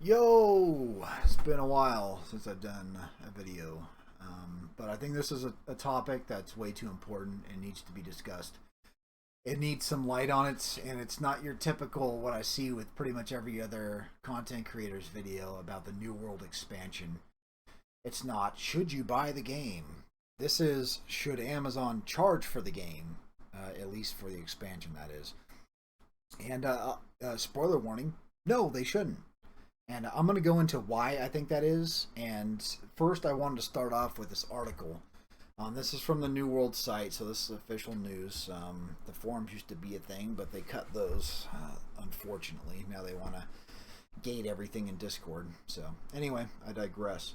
Yo! It's been a while since I've done a video, but I think this is a topic that's way too important and needs to be discussed. It needs some light on it, and it's not your typical what I see with pretty much every other content creator's video about the New World expansion. It's not, should you buy the game? This is, should Amazon charge for the game? At least for the expansion, that is. And spoiler warning, no, they shouldn't. And I'm going to go into why I think that is. And first, I wanted to start off with this article. This is from the New World site, so this is official news. The forums used to be a thing, but they cut those, unfortunately. Now they want to gate everything in Discord. So, anyway, I digress.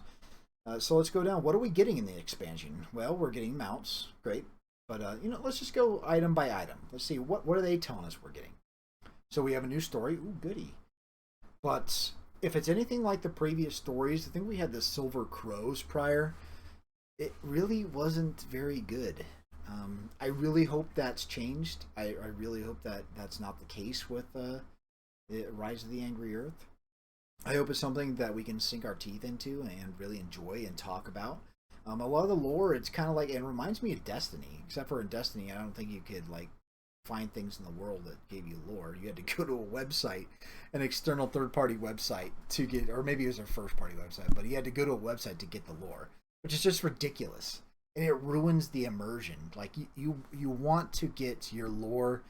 So let's go down. What are we getting in the expansion? Well, we're getting mounts. Great. But, let's just go item by item. Let's see, what are they telling us we're getting? So we have a new story. Ooh, goody. But if it's anything like the previous stories, I think we had the Silver Crows prior. It really wasn't very good. I really hope that's changed. I really hope that that's not the case with the Rise of the Angry Earth. I hope it's something that we can sink our teeth into and really enjoy and talk about. A lot of the lore, it's kind of like, it reminds me of Destiny, except for in Destiny, I don't think you could, like, find things in the world that gave you lore. You had to go to a website, an external third-party website to get, or maybe it was a first-party website, but you had to go to a website to get the lore, which is just ridiculous. And it ruins the immersion. Like, you want to get your lore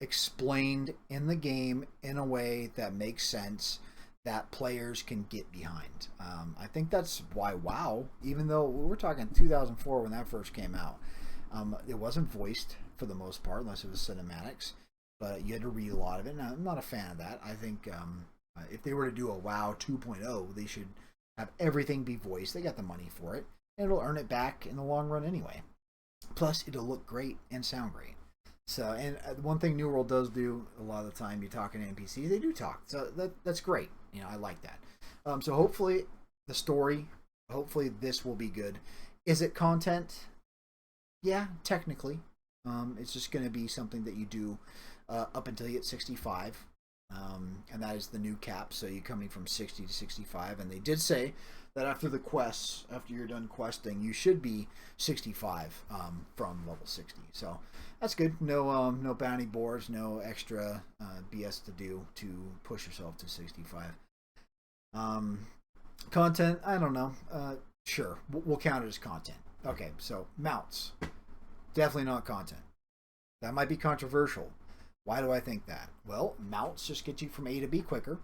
explained in the game in a way that makes sense, that players can get behind. I think that's why WoW, even though we're talking 2004 when that first came out, it wasn't voiced for the most part, unless it was cinematics, but you had to read a lot of it. Now, I'm not a fan of that. I think if they were to do a WoW 2.0, they should have everything be voiced. They got the money for it, and it'll earn it back in the long run anyway. Plus, it'll look great and sound great. So, and one thing New World does do a lot of the time, you're talking to NPCs, they do talk. So that's great. I like that. So hopefully the story, hopefully this will be good. Is it content? Yeah, technically. It's just going to be something that you do up until you get 65. And that is the new cap. So you're coming from 60 to 65. And they did say that after the quests, after you're done questing, you should be 65 from level 60. So that's good. No bounty boards, no extra BS to do to push yourself to 65. Content, I don't know. Sure, we'll count it as content. Okay, so mounts. Definitely not content. That might be controversial. Why do I think that? Well, mounts just get you from A to B quicker.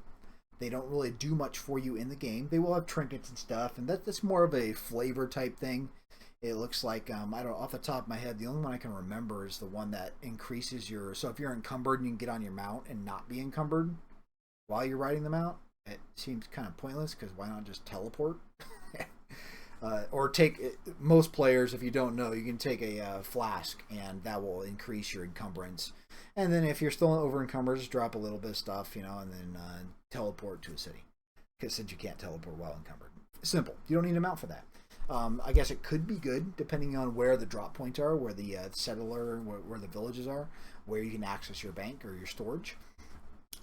They don't really do much for you in the game. They will have trinkets and stuff, and that's more of a flavor type thing. It looks like, I don't know, off the top of my head, the only one I can remember is the one that increases your, so if you're encumbered and you can get on your mount and not be encumbered while you're riding the mount, it seems kind of pointless, because why not just teleport? Or take, most players, if you don't know, you can take a flask, and that will increase your encumbrance. And then if you're still over encumbered, just drop a little bit of stuff, and then teleport to a city. Because since you can't teleport while encumbered. Simple. You don't need a mount for that. I guess it could be good, depending on where the drop points are, where the settler, where the villages are, where you can access your bank or your storage.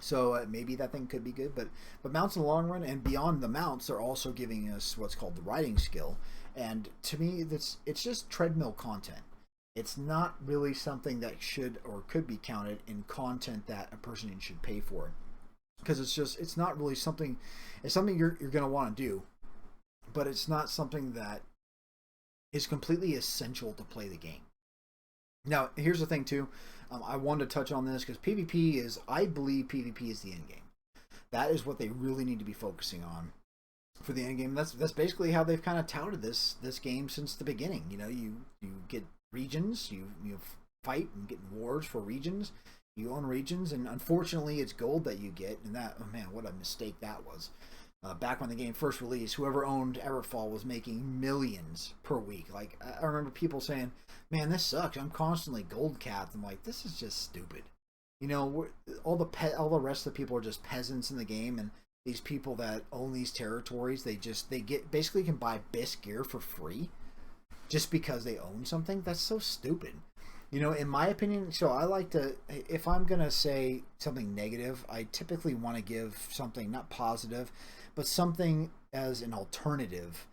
So maybe that thing could be good, but mounts in the long run, and beyond the mounts, they're also giving us what's called the riding skill. And to me, it's just treadmill content. It's not really something that should or could be counted in content that a person should pay for, because it's not really something. It's something you're going to want to do, but it's not something that is completely essential to play the game. Now, here's the thing too. I wanted to touch on this because PvP is, I believe PvP is the end game. That is what they really need to be focusing on for the end game. That's basically how they've kind of touted this game since the beginning. You get regions, you fight and get wars for regions. You own regions, and unfortunately, it's gold that you get. And that, oh man, what a mistake that was. Back when the game first released, whoever owned Everfall was making millions per week. Like, I remember people saying, man, this sucks. I'm constantly gold capped. I'm like, this is just stupid. All the rest of the people are just peasants in the game, and these people that own these territories, they basically can buy best gear for free just because they own something. That's so stupid. You know, in my opinion, so I like to, if I'm going to say something negative, I typically want to give something not positive, but something as an alternative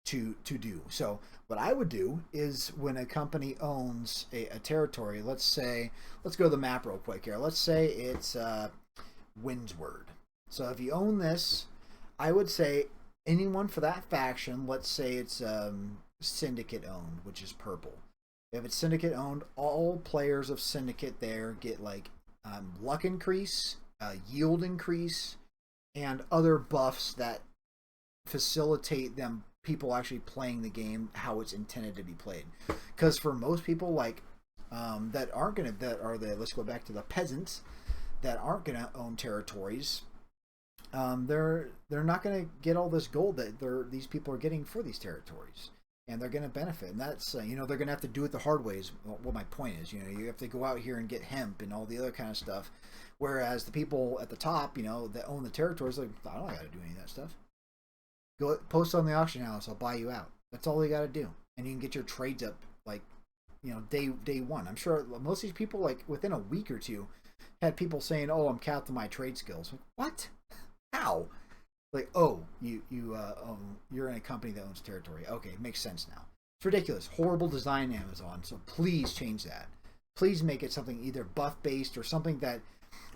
to do. So what I would do is when a company owns a territory, let's say, let's go to the map real quick here. Let's say it's Windsward. So if you own this, I would say anyone for that faction, let's say it's Syndicate owned, which is purple. If it's Syndicate owned, all players of Syndicate there get like luck increase, yield increase, and other buffs that facilitate them people actually playing the game how it's intended to be played. Because for most people like that aren't gonna let's go back to the peasants that aren't gonna own territories. They're not gonna get all this gold that these people are getting for these territories, and they're gonna benefit. And that's you know, they're gonna have to do it the hard ways. What my point is, you know, you have to go out here and get hemp and all the other kind of stuff. Whereas the people at the top, you know, that own the territories, like I don't gotta do any of that stuff. Go post on the auction house. I'll buy you out. That's all you got to do, and you can get your trades up like, you know, day one. I'm sure most of these people, like within a week or two, had people saying, "Oh, I'm capped on my trade skills." Like, what? How? Like, oh, you're in a company that owns territory. Okay, makes sense now. It's ridiculous. Horrible design, Amazon. So please change that. Please make it something either buff based or something that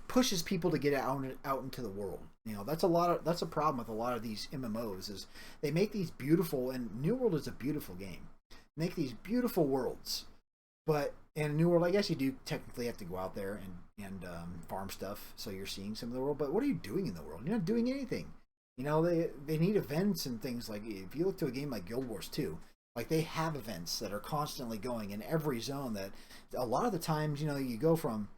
pushes people to get out into the world. You know, that's a problem with a lot of these MMOs is they make these beautiful, and New World is a beautiful game. Make these beautiful worlds, but in New World, I guess you do technically have to go out there and farm stuff, so you're seeing some of the world. But what are you doing in the world? You're not doing anything. You know, they need events and things like if you look to a game like Guild Wars 2, like they have events that are constantly going in every zone. That a lot of the times, you know, you go from.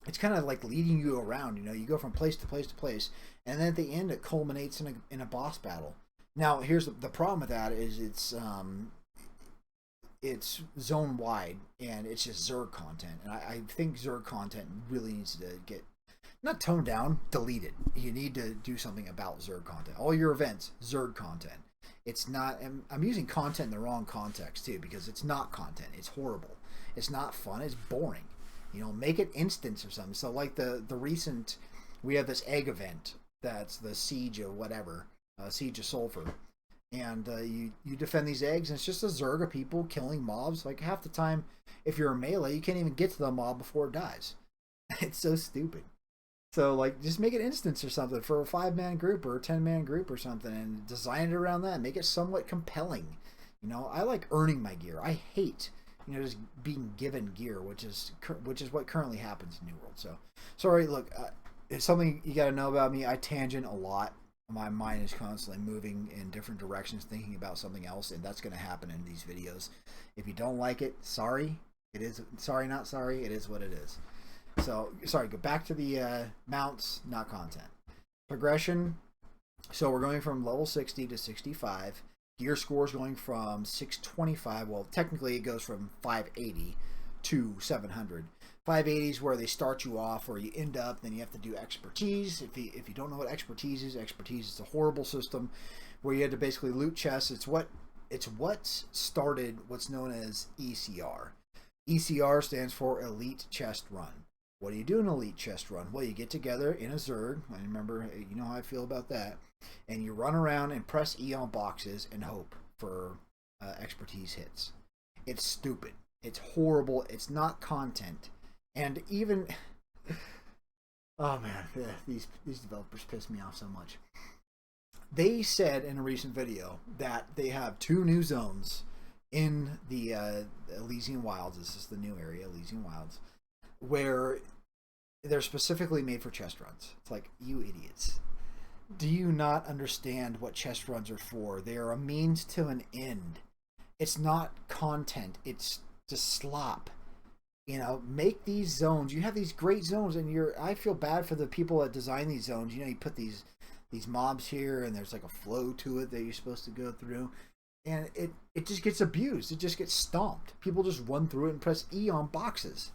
It's kind of like leading you around, you know, you go from place to place to place, and then at the end it culminates in a boss battle. Now, here's the problem with that is it's zone wide, and it's just Zerg content, and I think Zerg content really needs to get, not toned down, deleted. You need to do something about Zerg content. All your events, Zerg content. It's not, and I'm using content in the wrong context too, because it's not content. It's horrible. It's not fun. It's boring. You know, make it instance or something. So like the recent, we have this egg event that's the Siege of whatever, Siege of Sulfur. And you defend these eggs, and it's just a Zerg of people killing mobs. Like half the time, if you're a melee, you can't even get to the mob before it dies. It's so stupid. So like just make it instance or something for a 5-man group or a 10-man group or something, and design it around that. Make it somewhat compelling. You know, I like earning my gear. I hate, you know, just being given gear, which is what currently happens in New World. So, sorry, look, it's something you got to know about me. I tangent a lot. My mind is constantly moving in different directions, thinking about something else, and that's going to happen in these videos. If you don't like it, sorry. It is sorry, not sorry. It is what it is. So, sorry. Go back to the mounts, not content. Progression. So we're going from level 60 to 65. Gear score is going from 625. Well, technically it goes from 580 to 700. 580 is where they start you off, where you end up. Then you have to do expertise. If you don't know what expertise is a horrible system where you had to basically loot chests. It's what started what's known as ECR. ECR stands for Elite Chest Run. What do you do in Elite Chest Run? Well, you get together in a Zerg. I remember, you know how I feel about that. And you run around and press E on boxes and hope for expertise hits. It's stupid. It's horrible. It's not content. And even... oh man, these developers piss me off so much. They said in a recent video that they have 2 new zones in the Elysian Wilds. This is the new area, Elysian Wilds, where they're specifically made for chest runs. It's like, you idiots. Do you not understand what chest runs are for? They are a means to an end. It's not content. It's just slop. You know, make these zones. You have these great zones, and I feel bad for the people that design these zones. You know, you put these mobs here, and there's like a flow to it that you're supposed to go through, and it just gets abused. It just gets stomped. People just run through it and press E on boxes.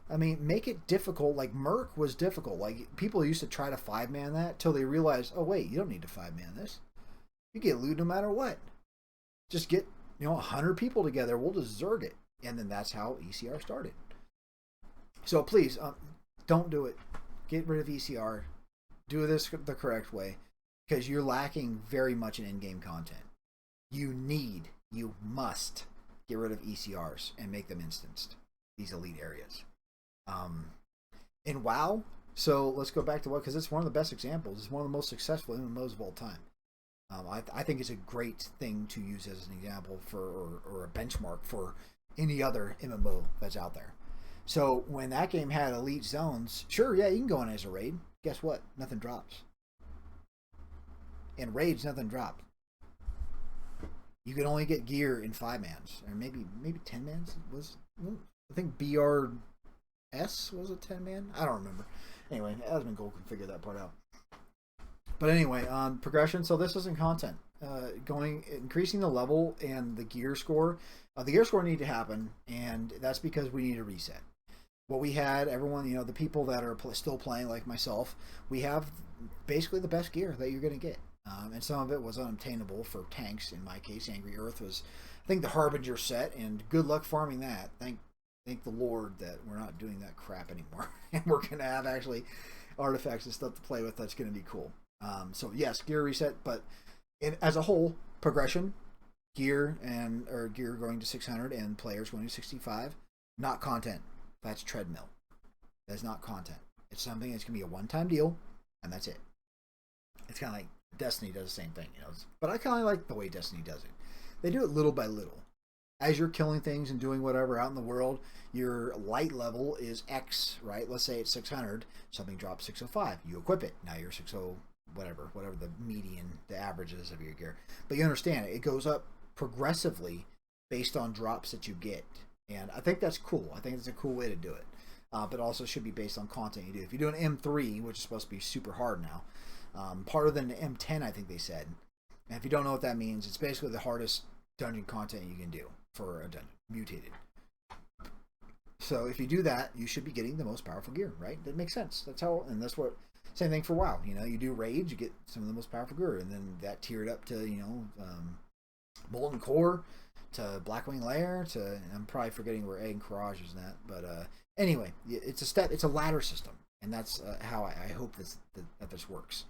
I mean, make it difficult. Like Merc was difficult. Like people used to try to 5-man that till they realized, oh wait, you don't need to 5-man this. You get loot no matter what. Just get 100 people together. We'll just Zerg it. And then that's how ECR started. So please, don't do it. Get rid of ECR. Do this the correct way, because you're lacking very much in in-game content. You must get rid of ECRs and make them instanced. These elite areas. In WoW, so let's go back to what, because it's one of the best examples. It's one of the most successful MMOs of all time. I think it's a great thing to use as an example or a benchmark for any other MMO that's out there. So when that game had elite zones, sure, yeah, you can go in as a raid. Guess what? Nothing drops. In raids, nothing drops. You can only get gear in 5-mans, or maybe 10-mans. I think BRS was a 10-man. I don't remember. Anyway, Admin Gold can figure that part out. But anyway, progression. So this isn't content. Increasing the level and the gear score. The gear score need to happen, and that's because we need a reset. What we had, everyone, the people that are still playing, like myself, we have basically the best gear that you're going to get. And some of it was unobtainable for tanks. In my case, Angry Earth was, I think, the Harbinger set, and good luck farming that. Thank the Lord that we're not doing that crap anymore. And we're going to have actually artifacts and stuff to play with that's going to be cool. So yes, gear reset, but as a whole, progression, gear going to 600 and players going to 65, not content. That's treadmill. That's not content. It's something that's going to be a one-time deal, and that's it. It's kind of like Destiny does the same thing, but I kind of like the way Destiny does it. They do it little by little. As you're killing things and doing whatever out in the world, your light level is X, right? Let's say it's 600. Something drops 605. You equip it. Now you're 60, whatever the median, the average is of your gear. But you understand, it goes up progressively based on drops that you get. And I think that's cool. I think it's a cool way to do it. But also should be based on content you do. If you do an M3, which is supposed to be super hard now, harder than an M10, I think they said. And if you don't know what that means, it's basically the hardest dungeon content you can do for a dungeon, mutated. So if you do that, you should be getting the most powerful gear, right? That makes sense. And that's what, same thing for WoW. You do raids, you get some of the most powerful gear, and then that tiered up to, Molten Core, to Blackwing Lair, to, I'm probably forgetting where Egg and Courage is in that, but anyway, it's a ladder system, and that's how I hope that this works.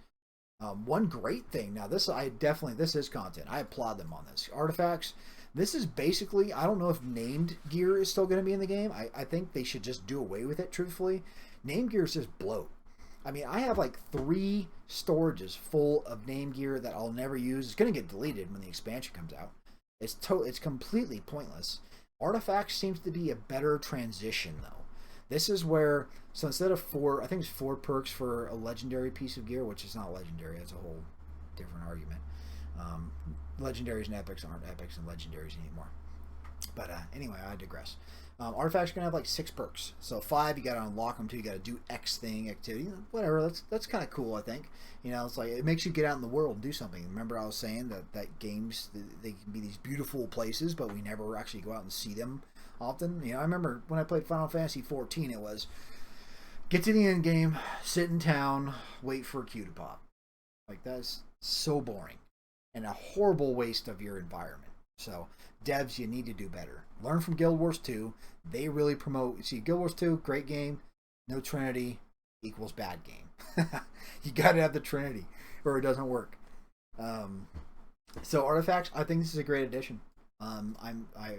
One great thing, now this is content. I applaud them on this. Artifacts, this is basically, I don't know if named gear is still going to be in the game. I think they should just do away with it, truthfully. Named gear is just bloat. I mean, I have like 3 storages full of name gear that I'll never use. It's going to get deleted when the expansion comes out. It's completely pointless. Artifacts seems to be a better transition, though. This is where, so instead of 4, I think it's 4 perks for a legendary piece of gear, which is not legendary. It's a whole different argument. Legendaries and epics aren't epics and legendaries anymore. But anyway, I digress. Artifacts are going to have like 6 perks. So 5, you got to unlock them. 2, you got to do X thing, activity, whatever. That's kind of cool, I think. It's like, it makes you get out in the world and do something. Remember I was saying that games, they can be these beautiful places, but we never actually go out and see them often. I remember when I played Final Fantasy 14, it was get to the end game, sit in town, wait for a queue to pop. Like, that's so boring and a horrible waste of your environment. So devs, you need to do better. Learn from Guild Wars 2. They really promote. See, Guild Wars 2, great game. No Trinity equals bad game. You got to have the Trinity or it doesn't work. So artifacts, I think this is a great addition. I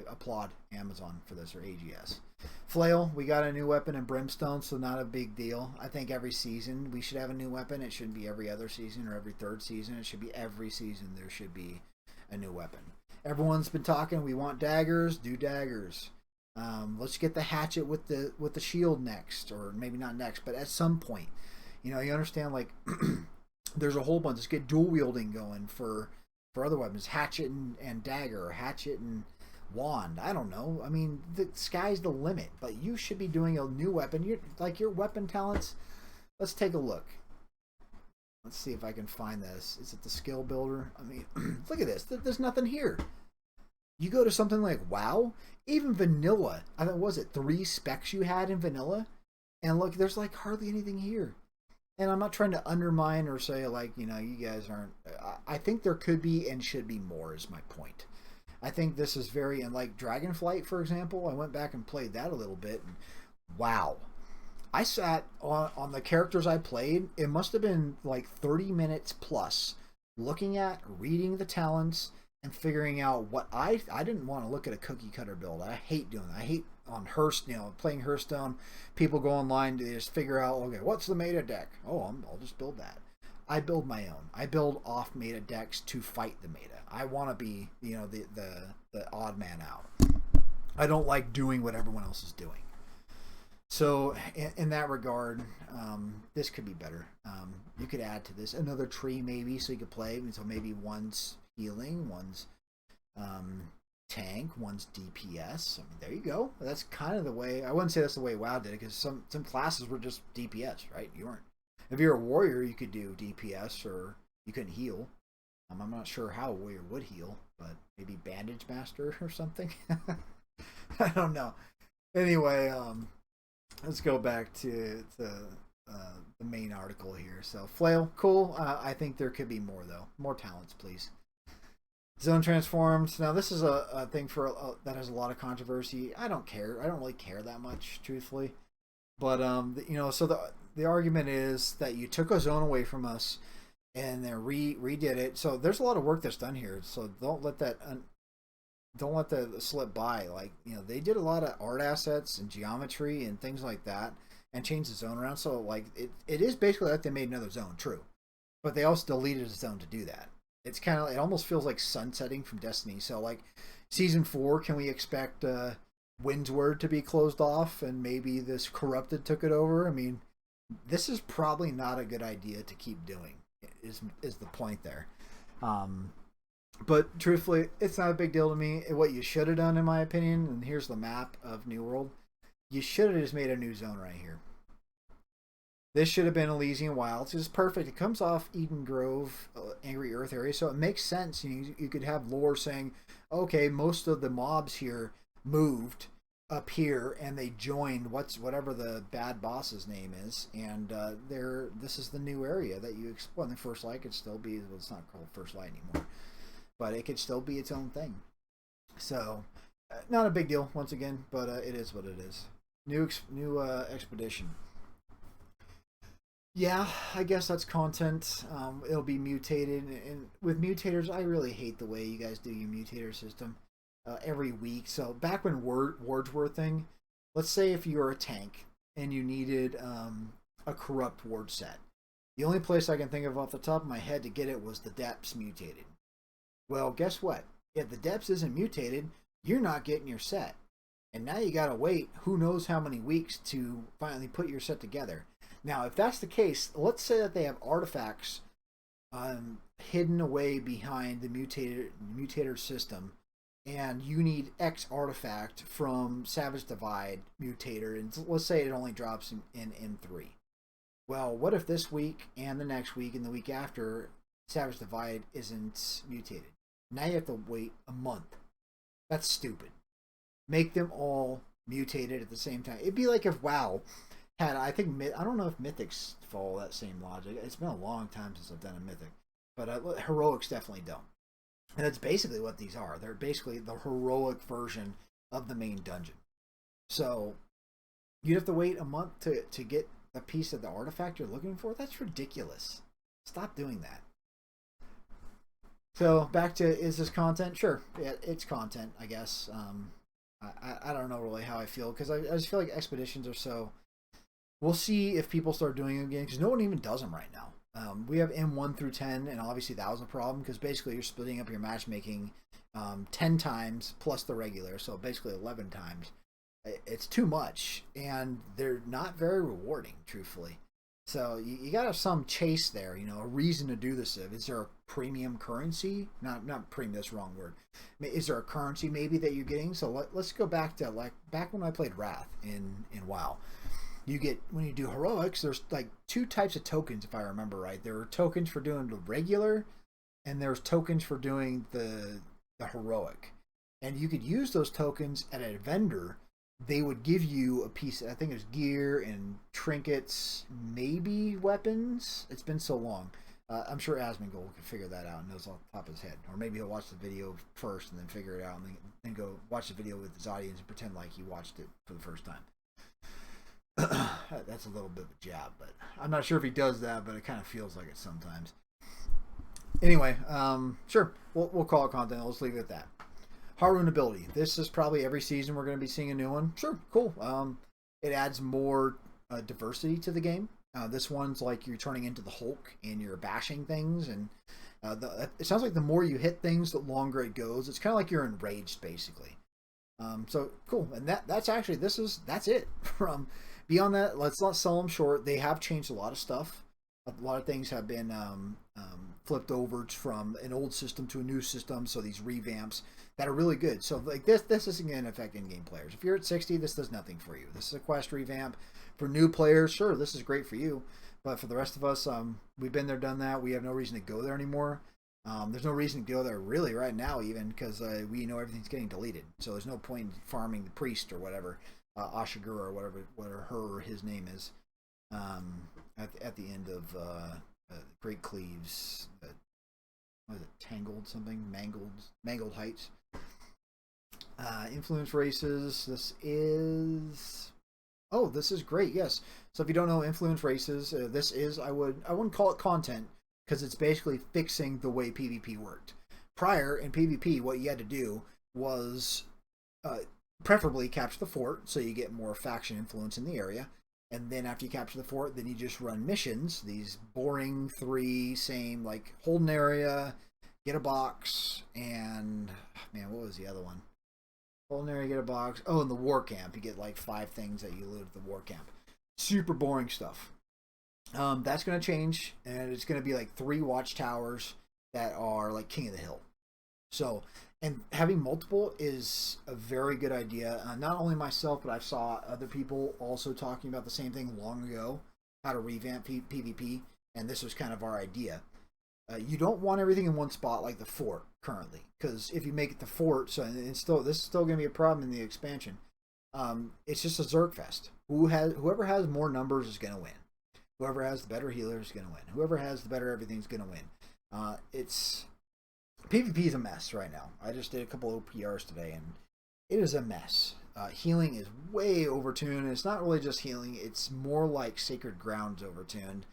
applaud Amazon for this, or AGS. Flail, we got a new weapon in Brimstone, so not a big deal. I think every season we should have a new weapon. It shouldn't be every other season or every 3rd season. It should be every season there should be a new weapon. Everyone's been talking, we want daggers, do daggers. Let's get the hatchet with the shield next, or maybe not next, but at some point. You understand, like, there's a whole bunch. Let's get dual wielding going for other weapons. Hatchet and dagger, or hatchet and wand. I don't know. I mean, the sky's the limit, but you should be doing a new weapon. Your weapon talents, let's take a look. Let's see if I can find this. Is it the skill builder? I mean, look at this. There's nothing here. You go to something like WoW, even vanilla. I mean, was it 3 specs you had in vanilla? And look, there's like hardly anything here. And I'm not trying to undermine or say like, you guys aren't. I think there could be and should be more is my point. I think this is very, and like Dragonflight, for example, I went back and played that a little bit, and wow. I sat on the characters I played. It must have been like 30 minutes plus looking at, reading the talents, and figuring out what I didn't want to look at a cookie cutter build. I hate doing that. I hate on Hearthstone, playing Hearthstone. People go online to just figure out, okay, what's the meta deck? Oh, I'll just build that. I build my own. I build off meta decks to fight the meta. I want to be, the odd man out. I don't like doing what everyone else is doing. So in that regard, this could be better. You could add to this another tree maybe, so you could play. So maybe one's healing, one's tank, one's DPS. I mean, there you go. That's kind of the way. I wouldn't say that's the way WoW did it, because some classes were just DPS, right? You weren't. If you're a warrior, you could do DPS, or you couldn't heal. I'm not sure how a warrior would heal, but maybe Bandage Master or something. I don't know. Anyway, let's go back to the main article here. So flail, cool. I think there could be more though. More talents, please. Zone transformed. Now this is a thing that has a lot of controversy. I don't care. I don't really care that much, truthfully. But so the argument is that you took a zone away from us, and then redid it. So there's a lot of work that's done here. So don't let that slip by. Like, they did a lot of art assets and geometry and things like that, and changed the zone around. So like it is basically like they made another zone, true, but they also deleted a zone to do that. It's kind of, it almost feels like sunsetting from Destiny. So like season 4, can we expect Windsward to be closed off and maybe this Corrupted took it over? I mean, this is probably not a good idea to keep doing. Is the point there? But truthfully, it's not a big deal to me. What you should have done, in my opinion, and here's the map of New World, you should have just made a new zone right here. This should have been Elysian Wilds. It's perfect. It comes off Eden Grove, Angry Earth area, so it makes sense. You could have lore saying, okay, most of the mobs here moved up here and they joined whatever the bad boss's name is, and this is the new area that you explore. And the First Light could still be, well, it's not called First Light anymore, but it could still be its own thing. So not a big deal once again, but it is what it is. New expedition. Yeah, I guess that's content. It'll be mutated, and with mutators, I really hate the way you guys do your mutator system every week. So back when wards were a thing, let's say if you were a tank and you needed a corrupt ward set, the only place I can think of off the top of my head to get it was the Depths mutated. Well, guess what? If the Depths isn't mutated, you're not getting your set, and now you gotta wait who knows how many weeks to finally put your set together. Now, if that's the case, let's say that they have artifacts hidden away behind the mutator system, and you need X artifact from Savage Divide mutator, and let's say it only drops in 3. Well, what if this week and the next week and the week after Savage Divide isn't mutated? Now you have to wait a month. That's stupid. Make them all mutated at the same time. It'd be like if WoW had, I don't know if Mythics follow that same logic. It's been a long time since I've done a Mythic, but Heroics definitely don't. And that's basically what these are. They're basically the heroic version of the main dungeon. So you'd have to wait a month to get a piece of the artifact you're looking for? That's ridiculous. Stop doing that. So back to, is this content? Sure, yeah, it's content, I guess. I don't know really how I feel, because I just feel like expeditions are so... We'll see if people start doing them again, because no one even does them right now. We have M1 through 10, and obviously that was a problem, because basically you're splitting up your matchmaking 10 times plus the regular, so basically 11 times. It's too much, and they're not very rewarding, truthfully. So you got to have some chase there, a reason to do this. Is there a premium currency? Not premium, that's the wrong word. Is there a currency maybe that you're getting? So let's go back to back when I played Wrath in WoW. You get, when you do heroics, there's like 2 types of tokens, if I remember right. There are tokens for doing the regular, and there's tokens for doing the heroic. And you could use those tokens at a vendor. They would give you a piece, I think it was gear and trinkets, maybe weapons. It's been so long. I'm sure Asmongold can figure that out and knows off the top of his head. Or maybe he'll watch the video first and then figure it out and then go watch the video with his audience and pretend like he watched it for the first time. That's a little bit of a jab, but I'm not sure if he does that, but it kind of feels like it sometimes. Anyway, sure, we'll call it content. Let's leave it at that. Haroon ability. This is probably every season we're going to be seeing a new one. Sure, cool. It adds more diversity to the game. This one's like you're turning into the Hulk and you're bashing things, and it sounds like the more you hit things, the longer it goes. It's kind of like you're enraged, basically. So cool, and that's actually that's it. From beyond that, let's not sell them short. They have changed a lot of stuff. A lot of things have been flipped over from an old system to a new system. So these revamps that are really good. So like this isn't going to affect in-game players. If you're at 60, this does nothing for you. This is a quest revamp. For new players, sure, this is great for you. But for the rest of us, we've been there, done that. We have no reason to go there anymore. There's no reason to go there really right now, even because we know everything's getting deleted. So there's no point in farming the priest or whatever, Ashigura or whatever her or his name is, at the end of Great Cleaves. What is it? Tangled something? Mangled Heights. Influence races. This is great. Yes. So if you don't know influence races, this is I wouldn't call it content because it's basically fixing the way PvP worked. Prior in PvP, what you had to do was preferably capture the fort, so you get more faction influence in the area. And then after you capture the fort, then you just run missions. These boring same like hold an area, get a box, and man, what was the other one? Hold an area, get a box. Oh, in the war camp, you get like 5 things that you loot at the war camp. Super boring stuff. That's going to change, and it's going to be like 3 watchtowers that are like King of the Hill. So, and having multiple is a very good idea. Not only myself, but I saw other people also talking about the same thing long ago, how to revamp PvP, and this was kind of our idea. You don't want everything in one spot like the fort currently, because if you make it the fort, so this is still going to be a problem in the expansion. It's just a Zerg fest. Whoever has more numbers is going to win. Whoever has the better healer is going to win. Whoever has the better everything is going to win. PvP is a mess right now. I just did a couple of OPRs today, and it is a mess. Healing is way overtuned. It's not really just healing. It's more like Sacred Ground's overtuned.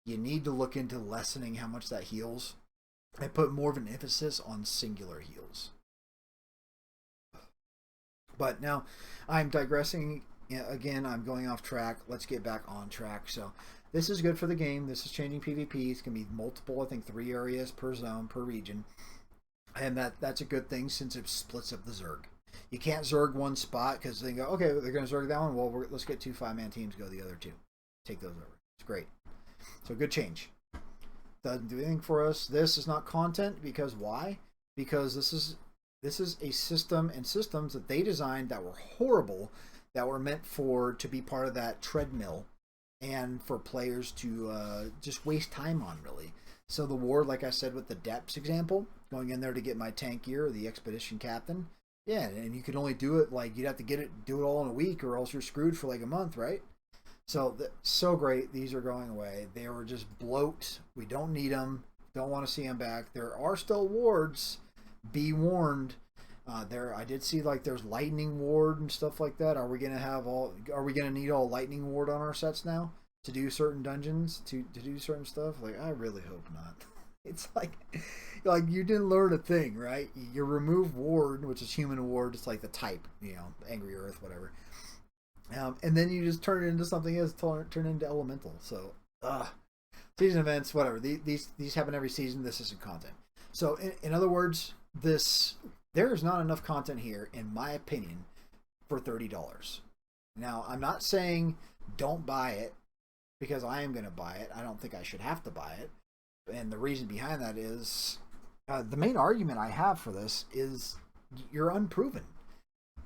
You need to look into lessening how much that heals. I put more of an emphasis on singular heals. But now I'm digressing again. I'm going off track. Let's get back on track. So this is good for the game. This is changing PvP. It's going to be multiple, I think 3 areas per zone, per region. And that's a good thing since it splits up the Zerg. You can't Zerg one spot because they go, okay, they're going to Zerg that one. Well, let's get 2 5-man teams, go the other 2. Take those over. It's great. So good change. Doesn't do anything for us. This is not content because why? Because this is a system and systems that they designed that were horrible, that were meant to be part of that treadmill and for players to just waste time on, really. So the ward, like I said with the Depths example, going in there to get my tank gear or the expedition captain, yeah, and you could only do it like you'd have to do it all in a week or else you're screwed for like a month, right? So great. These are going away. They were just bloat. We don't need them. Don't want to see them back. There are still wards. Be warned. I did see like there's lightning ward and stuff like that. Are we gonna need all lightning ward on our sets now to do certain dungeons, to do certain stuff? Like, I really hope not. It's like you didn't learn a thing, right? You remove ward, which is human ward. It's like the type, angry earth, whatever. And then you just turn it into something else, turn it into elemental. So, season events, whatever. These happen every season. This isn't content. So, in other words, there is not enough content here, in my opinion, for $30. Now, I'm not saying don't buy it because I am going to buy it. I don't think I should have to buy it. And the reason behind that is the main argument I have for this is you're unproven.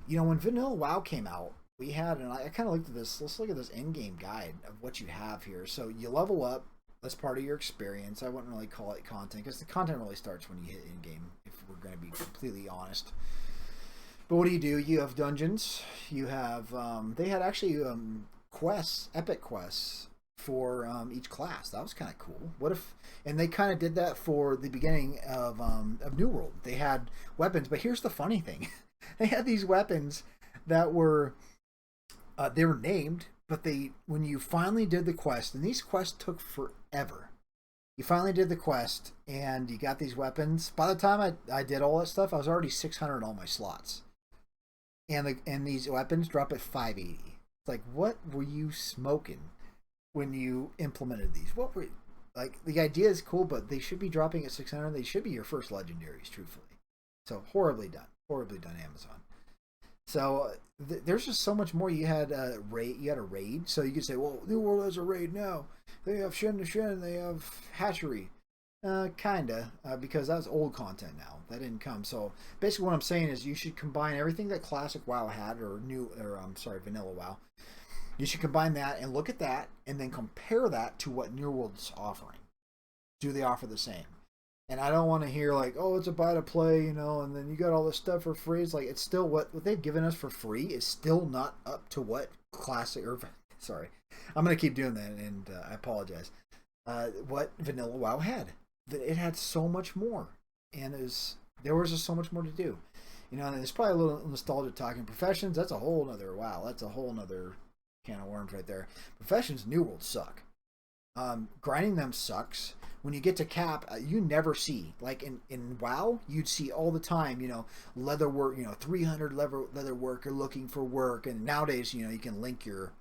When Vanilla WoW came out, we had, and I kind of looked at this, let's look at this end-game guide of what you have here. So you level up, that's part of your experience. I wouldn't really call it content, because the content really starts when you hit in-game, if we're going to be completely honest. But what do? You have dungeons, you have, they had actually quests, epic quests, for each class. That was kind of cool. What if? And they kind of did that for the beginning of New World. They had weapons, but here's the funny thing: they had these weapons that were they were named, but when you finally did the quest, and these quests took forever. You finally did the quest, and you got these weapons. By the time I did all that stuff, I was already 600 on all my slots, and these weapons drop at 580. It's like, what were you smoking when you implemented these? What were like? The idea is cool, but they should be dropping at 600. They should be your first legendaries, truthfully. So horribly done, Amazon. So there's just so much more. You had a raid. So you could say, well, New World has a raid now. They have Shen to Shen. They have Hatchery. Kinda, because that's old content now. That didn't come. So basically, what I'm saying is, you should combine everything that Classic WoW had, or Vanilla WoW. You should combine that and look at that, and then compare that to what New World's offering. Do they offer the same? And I don't want to hear like, oh, it's a buy to play, and then you got all this stuff for free. It's like, it's still what they've given us for free is still not up to what Classic sorry, I'm gonna keep doing that, and I apologize. What Vanilla WoW had. It had so much more, and there was just so much more to do. And it's probably a little nostalgia talking. Professions, that's a whole nother that's a whole nother can of worms right there. Professions, New World suck. Grinding them sucks. When you get to cap, you never see, like in WoW, you'd see all the time, leather work, 300 leather worker looking for work, and nowadays, you can link your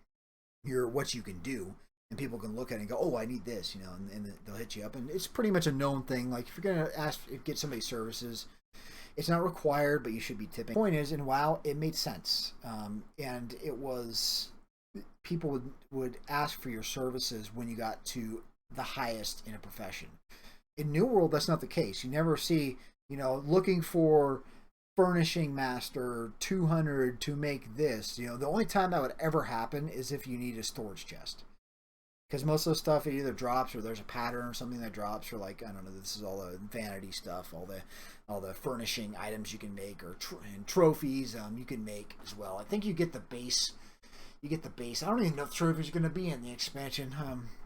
what you can do, and people can look at it and go, oh, I need this, and they'll hit you up, and it's pretty much a known thing. Like, if you're gonna get somebody services, it's not required, but you should be tipping. The point is, in WoW, it made sense, and it was, people would ask for your services when you got to the highest in a profession. In New World, that's not the case. You never see, looking for furnishing master 200 to make this. The only time that would ever happen is if you need a storage chest, because most of the stuff, it either drops or there's a pattern or something that drops, or like, I don't know, this is all the vanity stuff, all the furnishing items you can make, or and trophies you can make as well. I think you get the base. I don't even know if trophies are going to be in the expansion.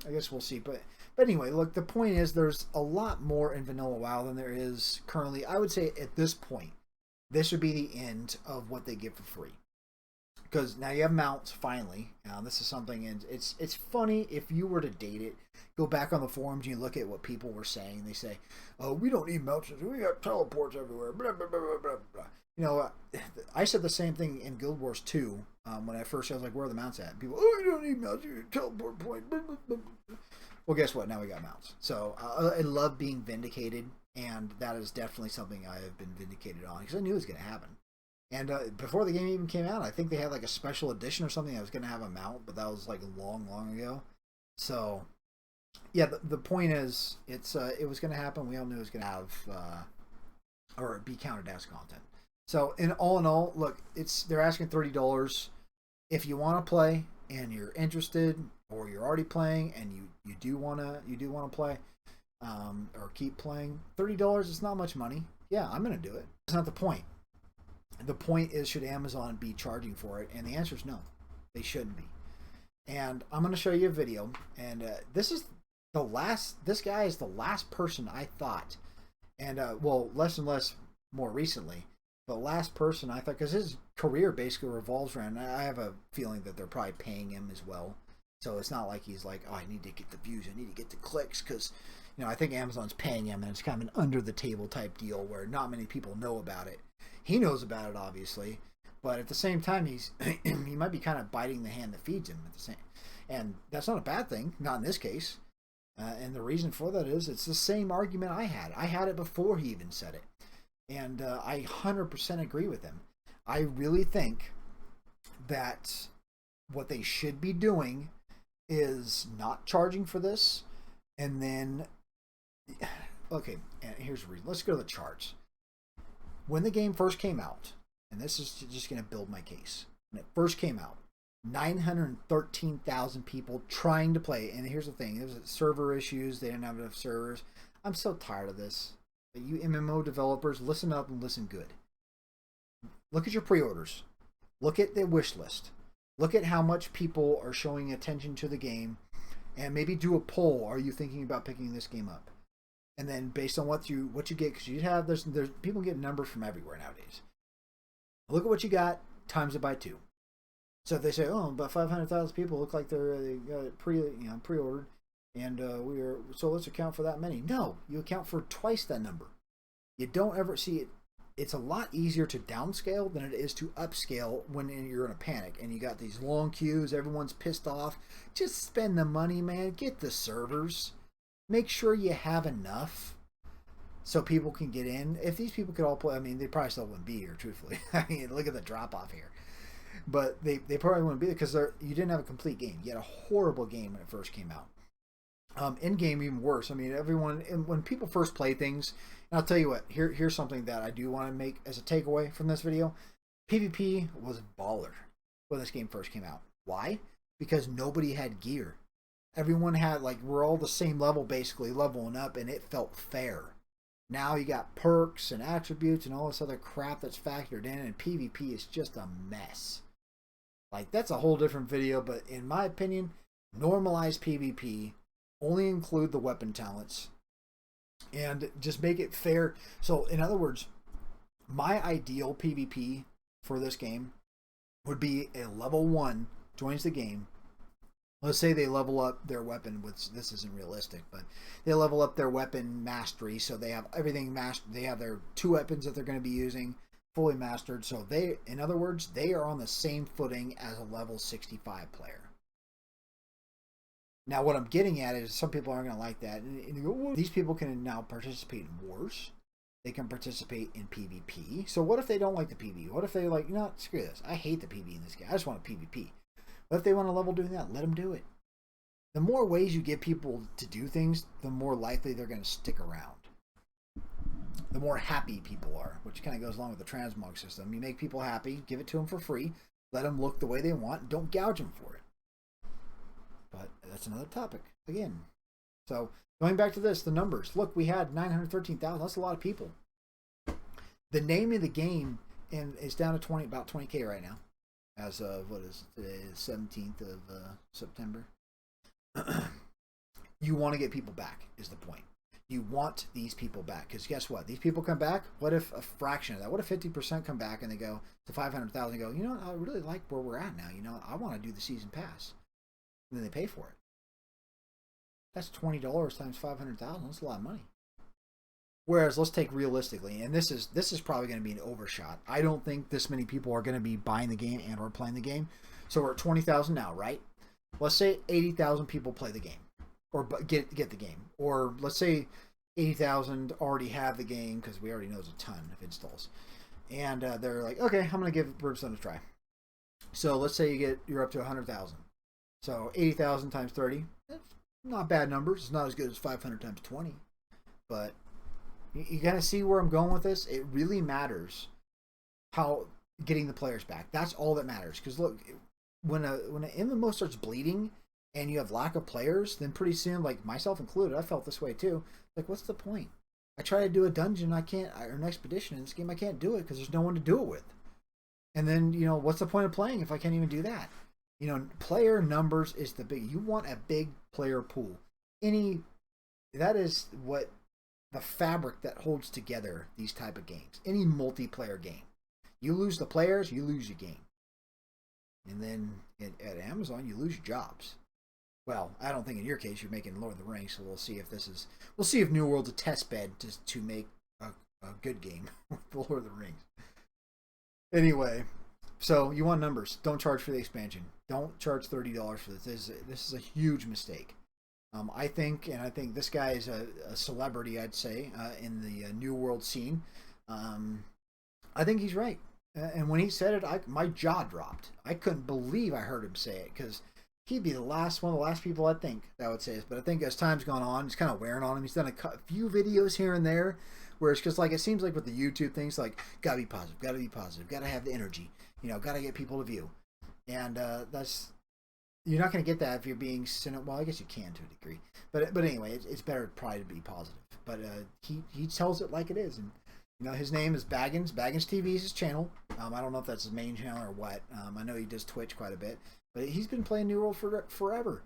I guess we'll see. But anyway, look, the point is, there's a lot more in Vanilla WoW than there is currently. I would say at this point, this would be the end of what they give for free. Because now you have mounts, finally. This is something, and it's funny if you were to date it. Go back on the forums and you look at what people were saying. They say, oh, we don't need mounts. We got teleports everywhere. Blah, blah, blah, blah, blah. I said the same thing in Guild Wars 2 when I first, I was like, where are the mounts at? People, oh, you don't need mounts. You teleport point. Blah, blah, blah. Well, guess what? Now we got mounts. So I love being vindicated, and that is definitely something I have been vindicated on, because I knew it was going to happen. And before the game even came out, I think they had like a special edition or something that was going to have a mount, but that was like long, long ago. So, yeah, the point is, it was going to happen. We all knew it was going to have, or be counted as content. So, in all, look, they're asking $30. If you want to play and you're interested, or you're already playing and you do want to play, or keep playing, $30 is not much money. Yeah, I'm going to do it. That's not the point. The point is, should Amazon be charging for it? And the answer is no, they shouldn't be. And I'm going to show you a video, and this guy is the last person I thought, and well, less and less more recently, the last person I thought, because his career basically revolves around, I have a feeling that they're probably paying him as well. So it's not like he's like, oh, I need to get the views, I need to get the clicks, because I think Amazon's paying him, and it's kind of an under the table type deal where not many people know about it. He knows about it, obviously, but at the same time, he might be kind of biting the hand that feeds him at the same, and that's not a bad thing, not in this case. And the reason for that is, it's the same argument I had. I had it before he even said it, and I 100% agree with him. I really think that what they should be doing is not charging for this, and then, okay, and here's the reason. Let's go to the charts. When the game first came out, and this is just going to build my case. When it first came out, 913,000 people trying to play. And here's the thing. There was server issues. They didn't have enough servers. I'm so tired of this. You MMO developers, listen up and listen good. Look at your pre-orders. Look at the wish list. Look at how much people are showing attention to the game. and maybe do a poll. Are you thinking about picking this game up? And then based on what you get, because you have there's people get numbers from everywhere nowadays. Look at what you got, times it by 2. So if they say, oh, about 500,000 people look like they got pre-ordered, and so let's account for that many. No, you account for twice that number. You don't ever see it. It's a lot easier to downscale than it is to upscale when you're in a panic and you got these long queues. Everyone's pissed off. Just spend the money, man. Get the servers. Make sure you have enough so people can get in. If these people could all play, I mean, they probably still wouldn't be here, truthfully. I mean, look at the drop off here. But they probably wouldn't be there because you didn't have a complete game. You had a horrible game when it first came out. In game, even worse. I mean, when people first play things, and I'll tell you what, here's something that I do want to make as a takeaway from this video. PvP was baller when this game first came out. Why? Because nobody had gear. Everyone had, like, we're all the same level, basically, leveling up, and it felt fair. Now you got perks and attributes and all this other crap that's factored in, and PvP is just a mess. Like, that's a whole different video, but in my opinion, normalize PvP, only include the weapon talents, and just make it fair. So, in other words, my ideal PvP for this game would be a level 1 joins the game. Let's say they level up their weapon, which this isn't realistic, but they level up their weapon mastery, so they have everything mastered. They have their 2 weapons that they're going to be using fully mastered. So they, in other words, they are on the same footing as a level 65 player. Now, what I'm getting at is some people aren't going to like that. And you go, well, these people can now participate in wars. They can participate in PvP. So what if they don't like the PvP? What if they like, you know what, screw this. I hate the PvP in this game. I just want a PvP. What if they want to level doing that? Let them do it. The more ways you get people to do things, the more likely they're going to stick around. The more happy people are, which kind of goes along with the transmog system. You make people happy, give it to them for free, let them look the way they want, don't gouge them for it. But that's another topic again. So going back to this, the numbers. Look, we had 913,000. That's a lot of people. The name of the game is down to about 20K right now. As of, what is it, today, the 17th of September. You want to get people back, is the point. You want these people back. Because guess what? These people come back. What if a fraction of that? What if 50% come back and they go to 500,000 and go, you know what? I really like where we're at now. You know, I want to do the season pass. And then they pay for it. That's $20 times 500,000. That's a lot of money. Whereas, let's take realistically, and this is probably going to be an overshot. I don't think this many people are going to be buying the game and or playing the game. So we're at 20,000 now, right? Let's say 80,000 people play the game or get the game. Or let's say 80,000 already have the game because we already know there's a ton of installs. And they're like, okay, I'm going to give Brimstone a try. So let's say you're up to 100,000. So 80,000 times 30, that's not bad numbers. It's not as good as 500 times 20. But you gotta see where I'm going with this. It really matters how getting the players back. That's all that matters. Because look, when an MMO starts bleeding and you have lack of players, then pretty soon, like myself included, I felt this way too. Like, what's the point? I try to do a dungeon, or an expedition in this game, I can't do it because there's no one to do it with. And then, you know, what's the point of playing if I can't even do that? You know, player numbers is the big. You want a big player pool. That is what the fabric that holds together these type of games. Any multiplayer game. You lose the players, you lose your game. And then at Amazon, you lose your jobs. Well, I don't think in your case you're making Lord of the Rings, so we'll see if New World's a test bed to make a good game with Lord of the Rings. Anyway, so you want numbers. Don't charge for the expansion. Don't charge $30 for this. This is a huge mistake. I think this guy is a celebrity, I'd say, in the New World scene. I think he's right. And when he said it, my jaw dropped. I couldn't believe I heard him say it, because he'd be one of the last people I think that would say this. But I think as time's gone on, it's kind of wearing on him. He's done a few videos here and there, where it's just like, it seems like with the YouTube things, like, gotta be positive, gotta have the energy, you know, gotta get people to view. And you're not going to get that if you're being well, I guess you can to a degree, but anyway, it's better probably to be positive. But he tells it like it is, and you know, his name is Baggins. Baggins TV is his channel. I don't know if that's his main channel or what. I know he does Twitch quite a bit, but he's been playing New World for forever.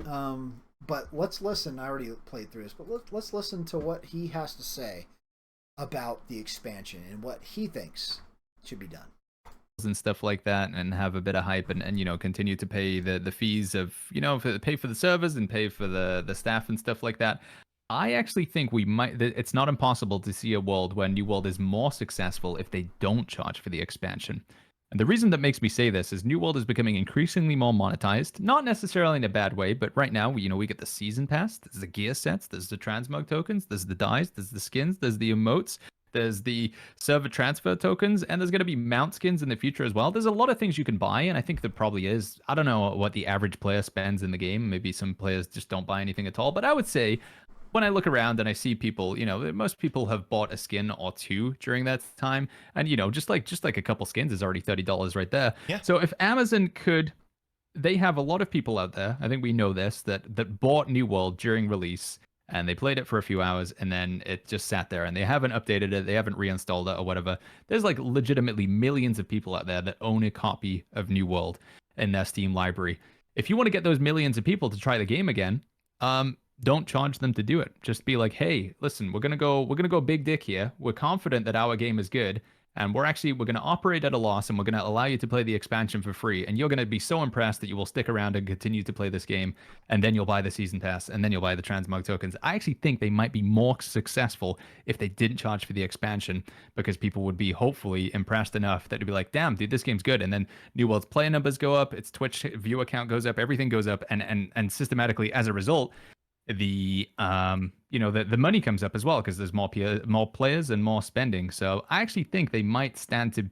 But let's listen. I already played through this, but let's listen to what he has to say about the expansion and what he thinks should be done. And stuff like that, and have a bit of hype, and continue to pay the fees of, pay for the servers and pay for the staff and stuff like that. I actually think it's not impossible to see a world where New World is more successful if they don't charge for the expansion. And the reason that makes me say this is New World is becoming increasingly more monetized, not necessarily in a bad way, but right now, we get the season pass, there's the gear sets, there's the transmog tokens, there's the dyes, there's the skins, there's the emotes, there's the server transfer tokens, and there's going to be mount skins in the future as well. There's a lot of things you can buy, and I think there probably is. I don't know what the average player spends in the game. Maybe some players just don't buy anything at all, but I would say when I look around and I see people, most people have bought a skin or two during that time, and just like a couple skins is already $30 right there. Yeah. So if Amazon could, they have a lot of people out there. I think we know this, that bought New World during release, and they played it for a few hours, and then it just sat there, and they haven't updated it, they haven't reinstalled it or whatever. There's like legitimately millions of people out there that own a copy of New World in their Steam library. If you want to get those millions of people to try the game again, don't charge them to do it. Just be like, hey, listen, we're gonna go big dick here. We're confident that our game is good, and we're gonna operate at a loss, and we're gonna allow you to play the expansion for free. And you're gonna be so impressed that you will stick around and continue to play this game, and then you'll buy the season pass, and then you'll buy the transmog tokens. I actually think they might be more successful if they didn't charge for the expansion, because people would be hopefully impressed enough that it'd be like, damn, dude, this game's good. And then New World's player numbers go up, its Twitch view account goes up, everything goes up, and systematically as a result, the money comes up as well, because there's more players and more spending. So I actually think they might stand to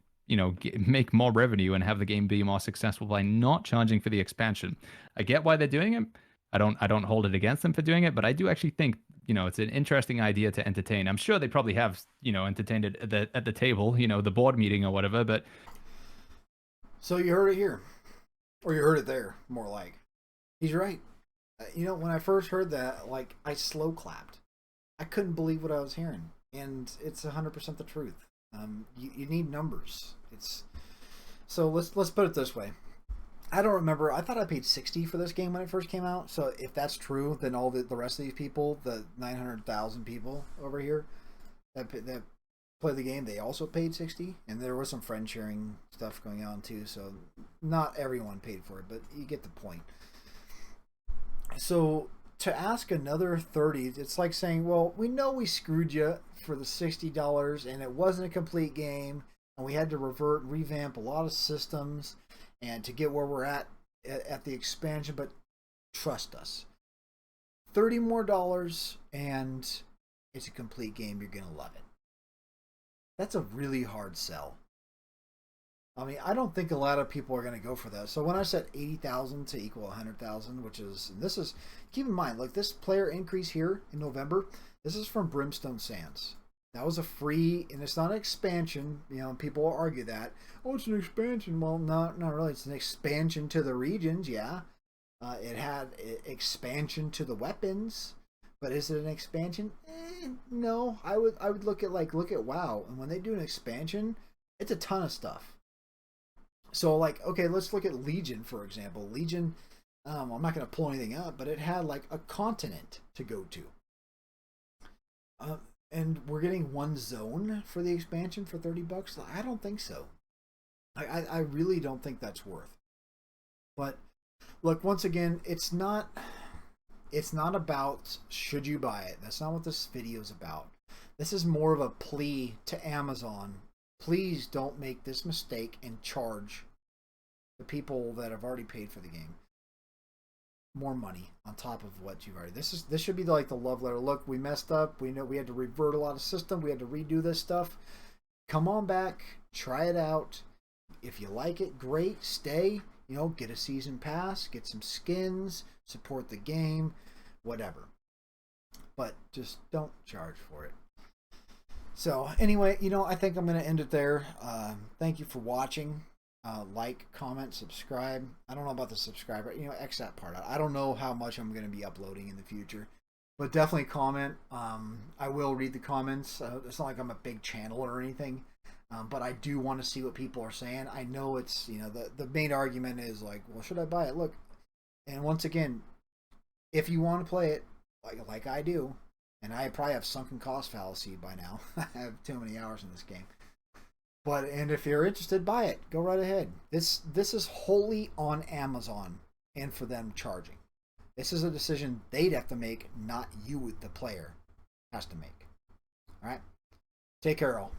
make more revenue and have the game be more successful by not charging for the expansion. I get why they're doing it. I don't hold it against them for doing it, but I do actually think it's an interesting idea to entertain. I'm sure they probably have entertained it at the table, the board meeting or whatever. But So you heard it here, or you heard it there, more like. He's right. When I first heard that, like, I slow clapped. I couldn't believe what I was hearing, and it's 100% the truth. You need numbers. So let's put it this way. I don't remember. I thought I paid $60 for this game when it first came out. So if that's true, then all the rest of these people, the 900,000 people over here that play the game, they also paid $60, and there was some friend sharing stuff going on too. So not everyone paid for it, but you get the point. So to ask another 30, it's like saying, well, we know we screwed you for the $60 and it wasn't a complete game, and we had to revamp a lot of systems and to get where we're at the expansion, but trust us. $30 more and it's a complete game. You're going to love it. That's a really hard sell. I mean, I don't think a lot of people are going to go for that. So when I said 80,000 to equal 100,000, this is, keep in mind, like this player increase here in November, this is from Brimstone Sands. That was a free, and it's not an expansion. People will argue that. Oh, it's an expansion. Well, not really. It's an expansion to the regions, yeah. It had expansion to the weapons, but is it an expansion? No. I would look at WoW, and when they do an expansion, it's a ton of stuff. So, okay, let's look at Legion, for example. Legion, I'm not going to pull anything up, but it had, a continent to go to. And we're getting one zone for the expansion for $30? I don't think so. I really don't think that's worth. But, look, once again, it's not about should you buy it. That's not what this video is about. This is more of a plea to Amazon. Please don't make this mistake and charge the people that have already paid for the game more money on top of what you've already. This should be like the love letter. Look, we messed up. We know we had to revert a lot of system. We had to redo this stuff. Come on back, try it out. If you like it, great. Stay. Get a season pass, get some skins, support the game, whatever. But just don't charge for it. So anyway, I think I'm going to end it there. Thank you for watching. Like, comment, subscribe. I don't know about the subscriber. X that part out. I don't know how much I'm going to be uploading in the future. But definitely comment. I will read the comments. It's not like I'm a big channel or anything. But I do want to see what people are saying. I know it's, the main argument is like, well, should I buy it? Look, and once again, if you want to play it like I do, and I probably have sunken cost fallacy by now. I have too many hours in this game. But and if you're interested, buy it. Go right ahead. This is wholly on Amazon and for them charging. This is a decision they'd have to make, not you, the player, has to make. All right. Take care, all.